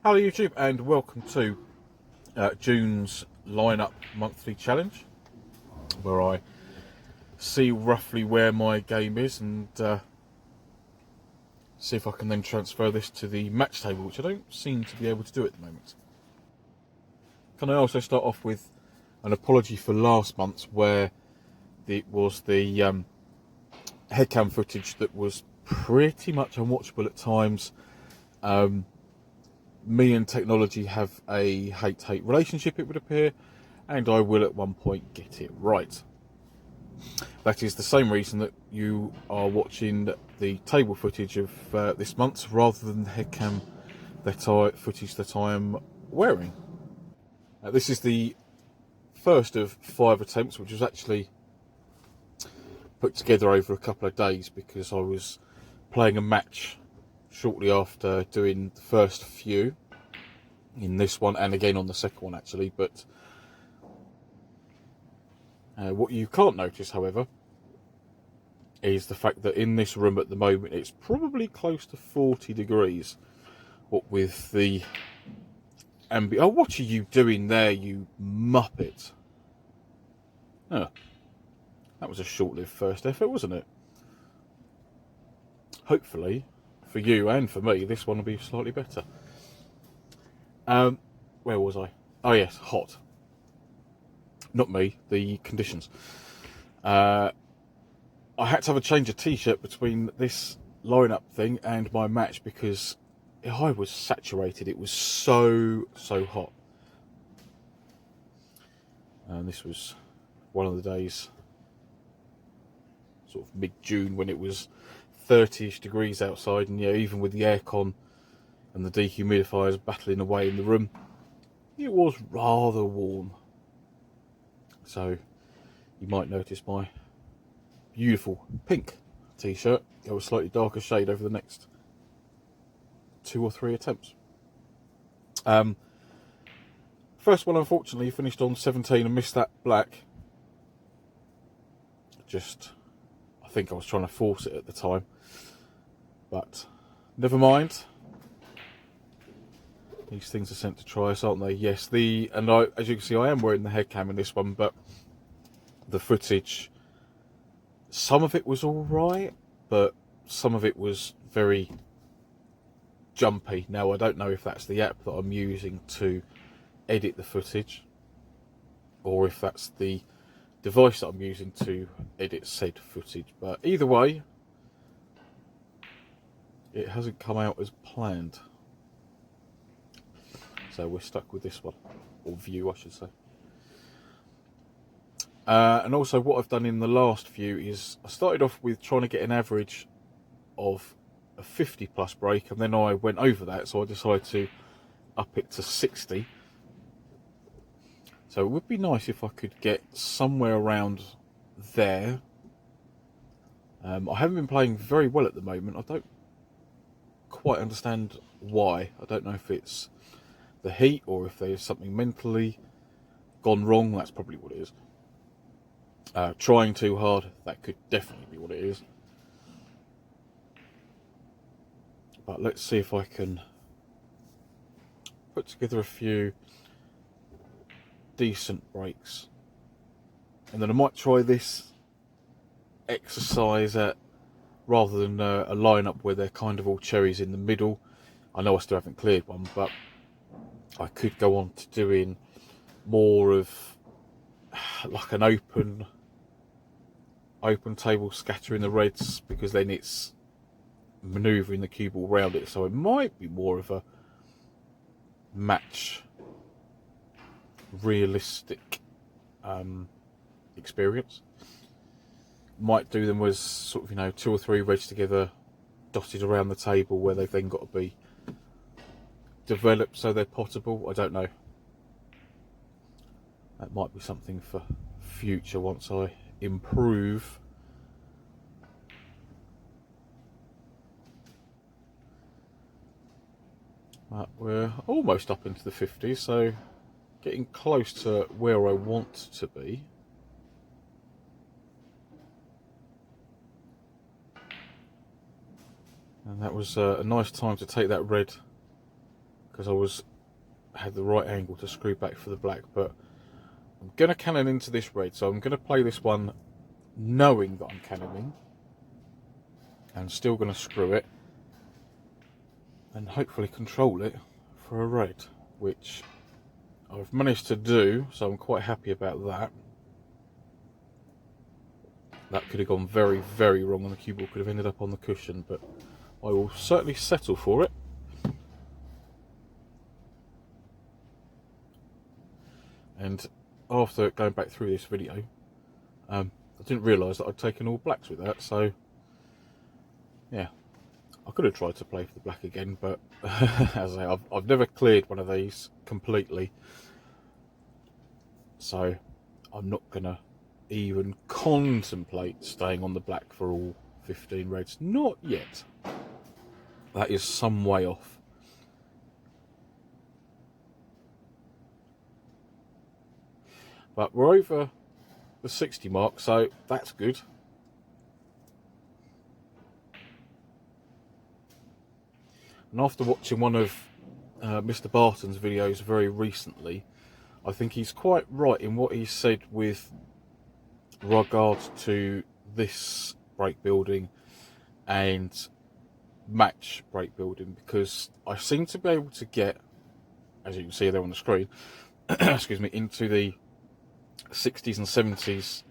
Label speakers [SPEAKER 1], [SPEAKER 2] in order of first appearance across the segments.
[SPEAKER 1] Hello YouTube and welcome to June's lineup monthly challenge, where I see roughly where my game is and see if I can then transfer this to the match table, which I don't seem to be able to do at the moment. Can I also start off with an apology for last month's, where it was the headcam footage that was pretty much unwatchable at times. Me and technology have a hate-hate relationship, it would appear, and I will at one point get it right. That is the same reason that you are watching the table footage of this month rather than the headcam footage that I am wearing. This is the first of 5 attempts, which was actually put together over a couple of days because I was playing a match shortly after doing the first few in this one, and again on the second one actually. But what you can't notice, however, is the fact that in this room at the moment it's probably close to 40 degrees. What with the ambient... Oh, what are you doing there, you muppet? Oh, that was a short-lived first effort, wasn't it? Hopefully, for you and for me, this one will be slightly better. Where was I? Oh yes, hot. Not me, the conditions. I had to have a change of t-shirt between this lineup thing and my match because I was saturated. It was so hot. And this was one of the days, sort of mid-June, when it was 30ish degrees outside, and yeah, even with the aircon and the dehumidifiers battling away in the room, it was rather warm. So you might notice my beautiful pink t-shirt go a slightly darker shade over the next 2 or 3 attempts. First one, unfortunately, finished on 17 and missed that black. I think I was trying to force it at the time, but never mind. These things are sent to try us, aren't they? Yes, as you can see, I am wearing the headcam in this one, but the footage, some of it was all right, but some of it was very jumpy. Now, I don't know if that's the app that I'm using to edit the footage, or if that's the device that I'm using to edit said footage, but either way, it hasn't come out as planned. So we're stuck with this one, or view I should say. And also what I've done in the last few is I started off with trying to get an average of a 50 plus break, and then I went over that, so I decided to up it to 60. So it would be nice if I could get somewhere around there. I haven't been playing very well at the moment. I don't quite understand why. I don't know if it's the heat or if there's something mentally gone wrong. That's probably what it is. Trying too hard, that could definitely be what it is. But let's see if I can put together a few decent breaks, and then I might try this exercise at, rather than a lineup where they're kind of all cherries in the middle. I know I still haven't cleared one, but I could go on to doing more of like an open table, scattering the reds, because then it's manoeuvring the cue ball around it, so it might be more of a match realistic experience. Might do them as sort of, 2 or 3 reds together, dotted around the table, where they've then got to be developed so they're potable. I don't know. That might be something for future once I improve. But we're almost up into the 50s, so getting close to where I want to be. And that was a nice time to take that red because I had the right angle to screw back for the black, but I'm going to cannon into this red, so I'm going to play this one knowing that I'm cannoning, and still going to screw it and hopefully control it for a red, which I've managed to do, so I'm quite happy about that. That could have gone very, very wrong, and the cue ball could have ended up on the cushion, but I will certainly settle for it. And after going back through this video, I didn't realise that I'd taken all blacks with that, so yeah, I could have tried to play for the black again, but as I say, I've never cleared one of these completely, so I'm not going to even contemplate staying on the black for all 15 reds. Not yet. That is some way off. But we're over the 60 mark, so that's good. And after watching one of Mr. Barton's videos very recently, I think he's quite right in what he said with regards to this break building and match break building, because I seem to be able to get, as you can see there on the screen, excuse me, into the 60s and 70s.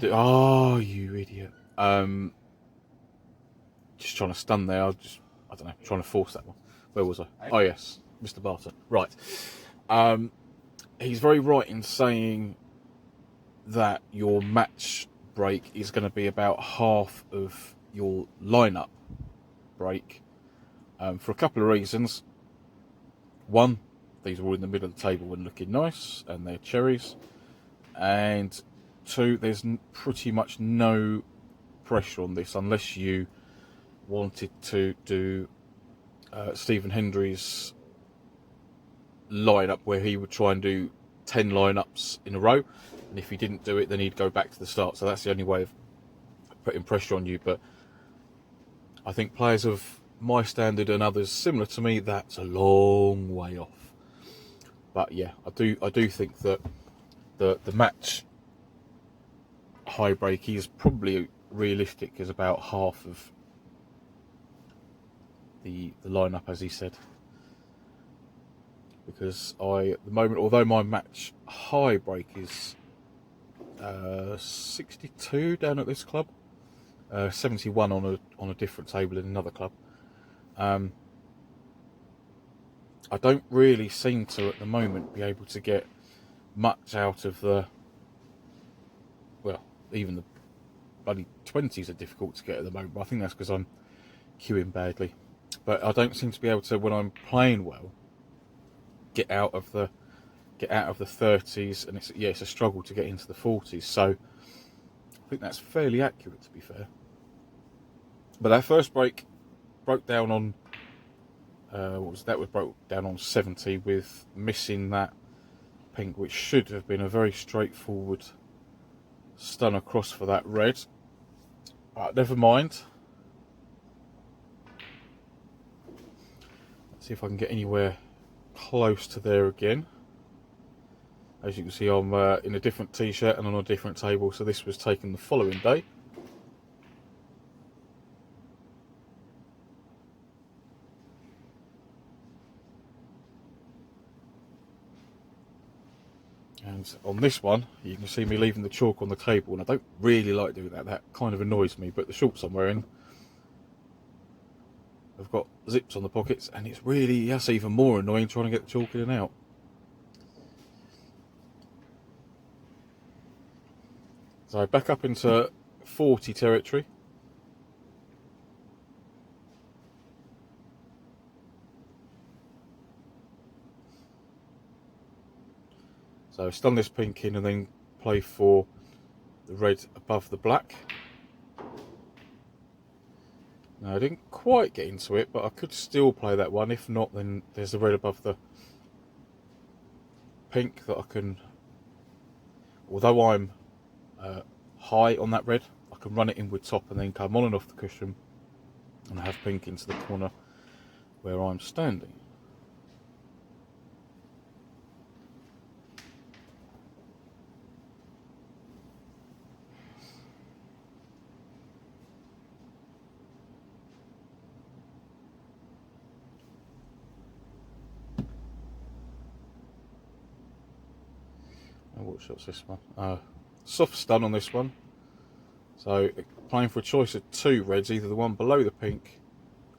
[SPEAKER 1] Oh, you idiot. Just trying to stun there. I don't know, trying to force that one. Where was I? Oh yes, Mr. Barton. Right. He's very right in saying that your match break is going to be about half of your lineup break, for a couple of reasons. One, these are all in the middle of the table and looking nice, and they're cherries. And two, there's pretty much no pressure on this unless you wanted to do Stephen Hendry's lineup, where he would try and do 10 lineups in a row, and if he didn't do it, then he'd go back to the start. So that's the only way of putting pressure on you. But I think players of my standard and others similar to me, that's a long way off. But yeah, I do think that the match high break is probably realistic as about half of the lineup, as he said. Because at the moment, although my match high break is 62 down at this club, 71 on a different table in another club, I don't really seem to at the moment be able to get much out of even the bloody 20s are difficult to get at the moment, but I think that's because I'm queuing badly. But I don't seem to be able to, when I'm playing well, get out of the 30s, and it's a struggle to get into the 40s. So I think that's fairly accurate, to be fair. But that first break broke down on broke down on 70 with missing that pink, which should have been a very straightforward stun across for that red. But never mind. Let's see if I can get anywhere close to there again. As you can see, I'm in a different t-shirt and on a different table, so this was taken the following day. And on this one, you can see me leaving the chalk on the table, and I don't really like doing that. That kind of annoys me, but the shorts I'm wearing have got zips on the pockets, and that's even more annoying trying to get the chalk in and out. So back up into 40 territory. So stun this pink in and then play for the red above the black. Now I didn't quite get into it, but I could still play that one. If not, then there's the red above the pink that I can, although I'm high on that red, I can run it in with top and then come on and off the cushion and have pink into the corner where I'm standing. What shot's this one? Soft stun on this one. So playing for a choice of 2 reds, either the one below the pink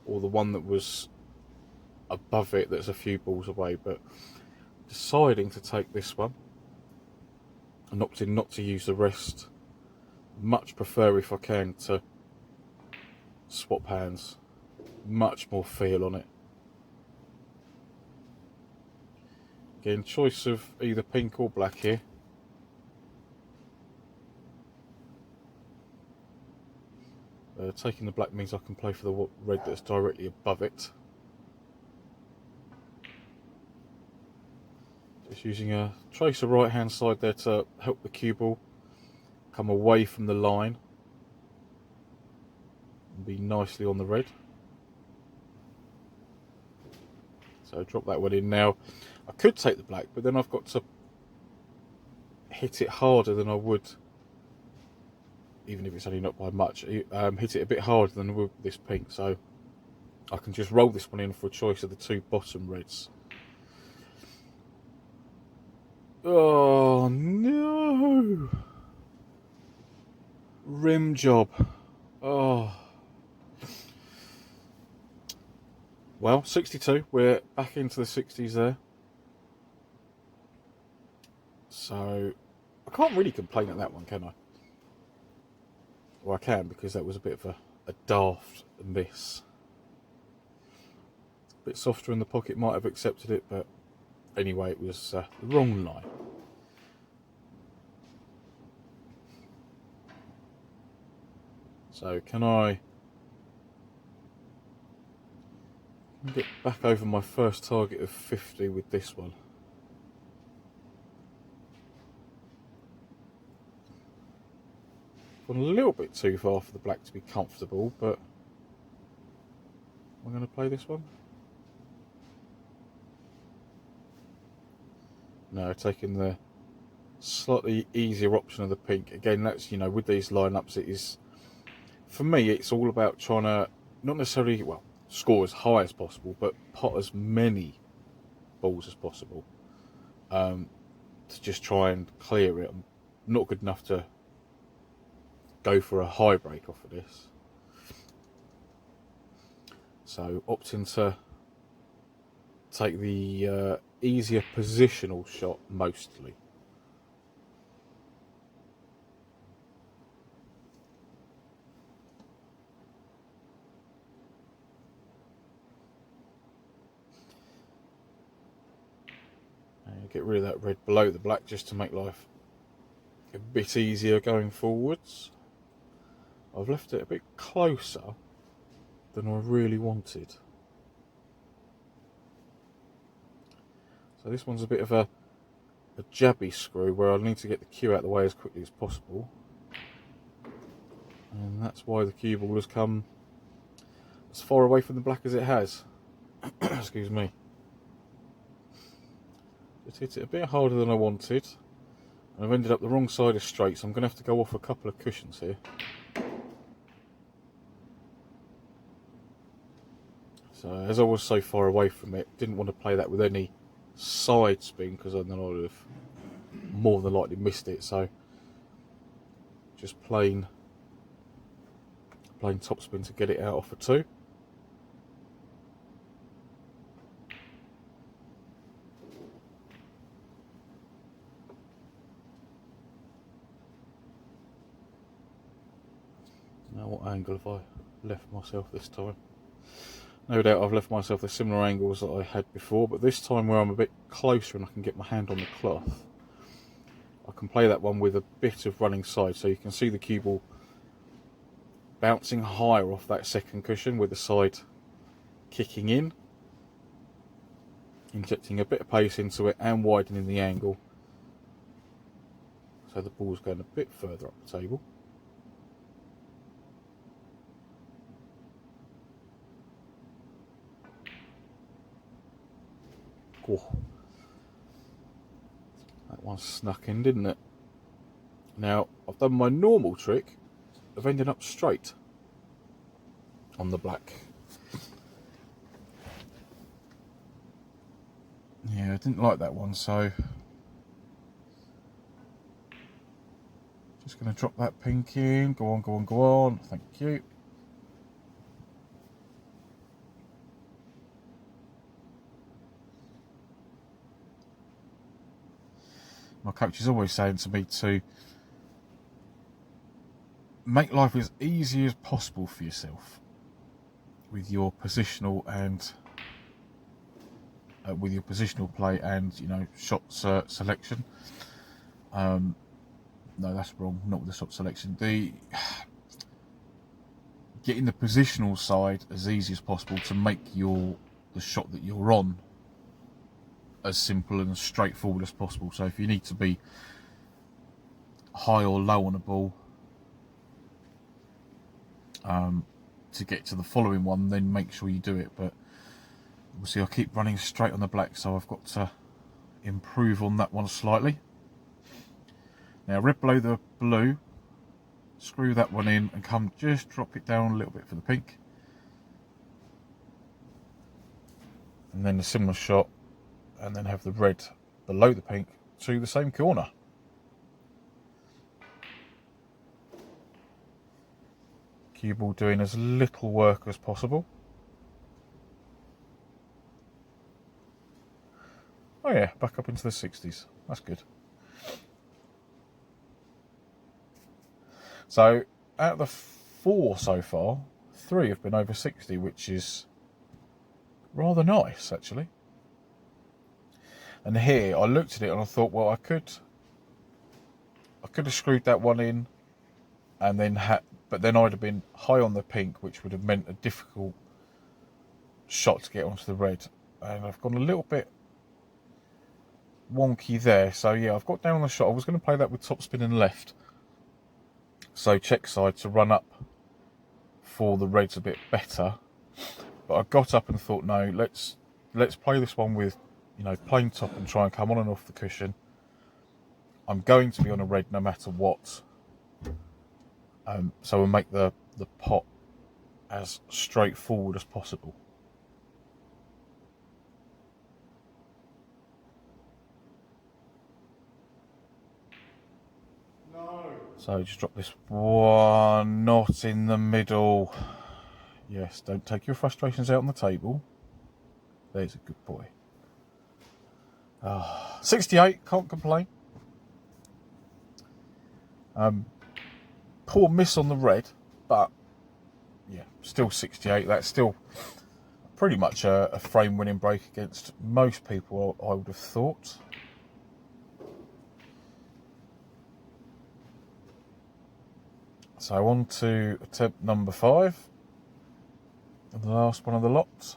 [SPEAKER 1] or the one that was above it that's a few balls away, but deciding to take this one and opting not to use the rest. Much prefer, if I can, to swap hands. Much more feel on it. Again, choice of either pink or black here. Taking the black means I can play for the red that's directly above it. Just using a tracer right hand side there to help the cue ball come away from the line and be nicely on the red. So drop that one in now. I could take the black, but then I've got to hit it harder than I would, even if it's only not by much, hit it a bit harder than with this pink. So I can just roll this one in for a choice of the 2 bottom reds. Oh no! Rim job. Oh. Well, 62. We're back into the 60s there. So I can't really complain at that one, can I? Well, I can, because that was a bit of a daft miss. A bit softer in the pocket, might have accepted it, but anyway, it was the wrong line. So can I get back over my first target of 50 with this one? Gone a little bit too far for the black to be comfortable, but I'm going to play this one. No, taking the slightly easier option of the pink. Again, that's, with these lineups, it is, for me, it's all about trying to not necessarily, score as high as possible, but pot as many balls as possible, to just try and clear it. I'm not good enough to go for a high break off of this, so opting to take the easier positional shot mostly. Get rid of that red below the black just to make life a bit easier going forwards. I've left it a bit closer than I really wanted. So this one's a bit of a jabby screw where I need to get the cue out of the way as quickly as possible. And that's why the cue ball has come as far away from the black as it has. Excuse me. Just hit it a bit harder than I wanted. And I've ended up the wrong side of straight, so I'm going to have to go off a couple of cushions here. So as I was so far away from it, didn't want to play that with any side spin, because then I would have more than likely missed it. So just plain topspin to get it out off a 2. Now what angle have I left myself this time? No doubt I've left myself the similar angles that I had before, but this time where I'm a bit closer and I can get my hand on the cloth, I can play that one with a bit of running side, so you can see the cue ball bouncing higher off that second cushion with the side kicking in, injecting a bit of pace into it and widening the angle, so the ball's going a bit further up the table. Oh, that one snuck in, didn't it? Now, I've done my normal trick of ending up straight on the black. Yeah, I didn't like that one, so Just going to drop that pink in. Go on, go on, go on. Thank you. My coach is always saying to me to make life as easy as possible for yourself with your positional and play and shot selection. No, that's wrong. Not with the shot selection. Getting the positional side as easy as possible to make the shot that you're on as simple and as straightforward as possible. So if you need to be high or low on a ball to get to the following one, then make sure you do it. But obviously I keep running straight on the black, so I've got to improve on that one slightly. Now red below the blue, screw that one in and just drop it down a little bit for the pink. And then a similar shot, and then have the red below the pink to the same corner. Cue ball doing as little work as possible. Oh yeah, back up into the 60s. That's good. So out of the 4 so far, 3 have been over 60, which is rather nice actually. And here I looked at it and I thought, well, I could have screwed that one in, and then but then I'd have been high on the pink, which would have meant a difficult shot to get onto the red. And I've gone a little bit wonky there. So yeah, I've got down on the shot. I was going to play that with topspin and left, so check side to run up for the reds a bit better. But I got up and thought, no, let's play this one with plain top and try and come on and off the cushion. I'm going to be on a red no matter what. So we'll make the pot as straightforward as possible. No. So just drop this one knot in the middle. Yes, don't take your frustrations out on the table. There's a good boy. 68, can't complain. Poor miss on the red, but yeah, still 68. That's still pretty much a frame winning break against most people, I would have thought. So on to attempt number 5, and the last one of the lot.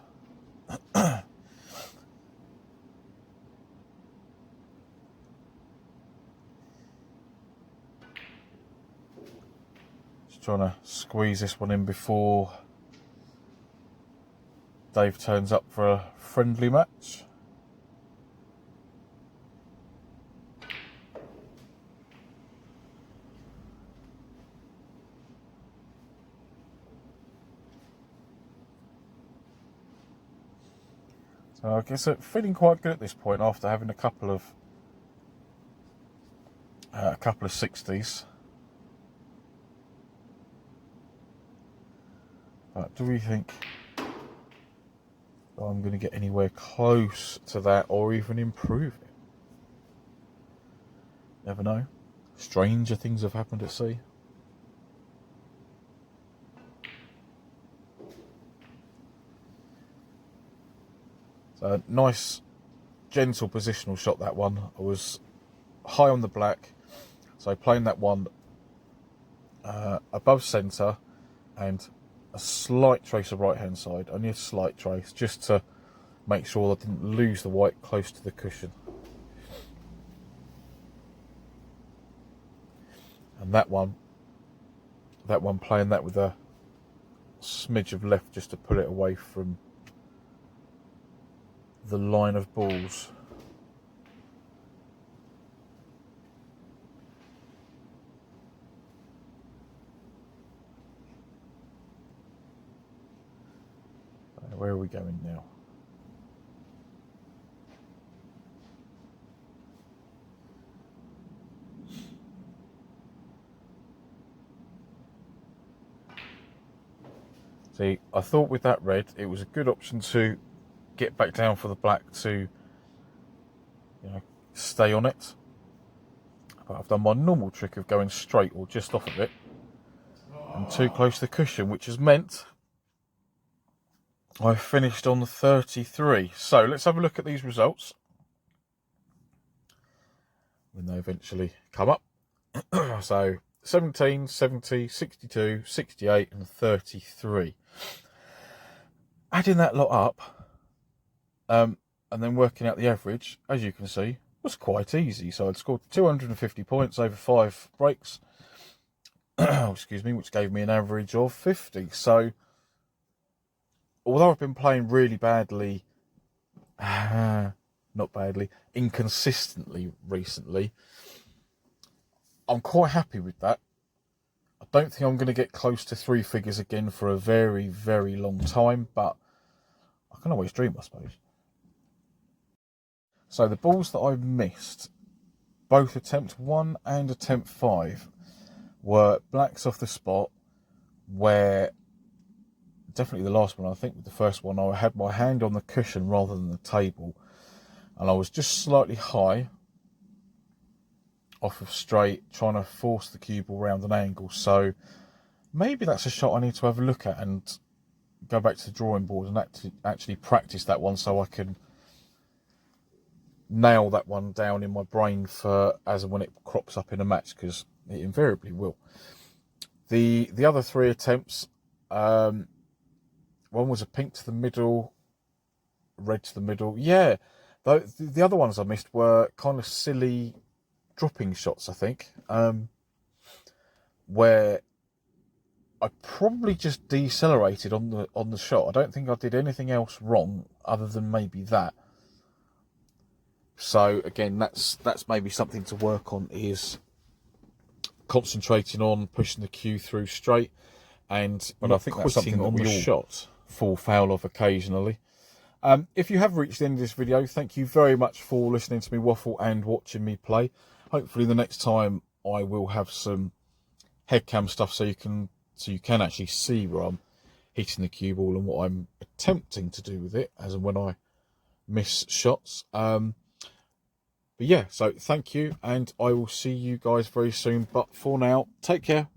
[SPEAKER 1] Trying to squeeze this one in before Dave turns up for a friendly match. So I guess I'm feeling quite good at this point after having a couple of 60s. But do we think I'm going to get anywhere close to that or even improve it? Never know. Stranger things have happened at sea. So nice, gentle positional shot, that one. I was high on the black, so playing that one above centre and a slight trace of right hand side, only a slight trace, just to make sure I didn't lose the white close to the cushion. And that one playing that with a smidge of left just to put it away from the line of balls. Where are we going now? See, I thought with that red, it was a good option to get back down for the black to, stay on it. But I've done my normal trick of going straight or just off of it and too close to the cushion, which has meant I finished on 33. So let's have a look at these results when they eventually come up. So 17, 70, 62, 68 and 33. Adding that lot up and then working out the average, as you can see, was quite easy. So I'd scored 250 points over 5 breaks, excuse me, which gave me an average of 50. So although I've been playing really badly, inconsistently recently, I'm quite happy with that. I don't think I'm going to get close to 3 figures again for a very, very long time, but I can always dream, I suppose. So the balls that I missed, both attempt 1 and attempt 5, were blacks off the spot, where definitely the last one, I think with the first one, I had my hand on the cushion rather than the table, and I was just slightly high off of straight, trying to force the cue ball around an angle. So maybe that's a shot I need to have a look at and go back to the drawing board and actually practice that one, so I can nail that one down in my brain for as and when it crops up in a match, because it invariably will. The other 3 attempts, one was a pink to the middle, red to the middle. Yeah, the other ones I missed were kind of silly dropping shots, I think, where I probably just decelerated on the shot. I don't think I did anything else wrong other than maybe that. So again, that's maybe something to work on, is concentrating on pushing the cue through straight, but I think that's something that we all fall foul of occasionally. If you have reached the end of this video, thank you very much for listening to me waffle and watching me play. Hopefully the next time I will have some head cam stuff so you can actually see where I'm hitting the cue ball and what I'm attempting to do with it as and when I miss shots. But yeah, so thank you, and I will see you guys very soon. But for now, take care.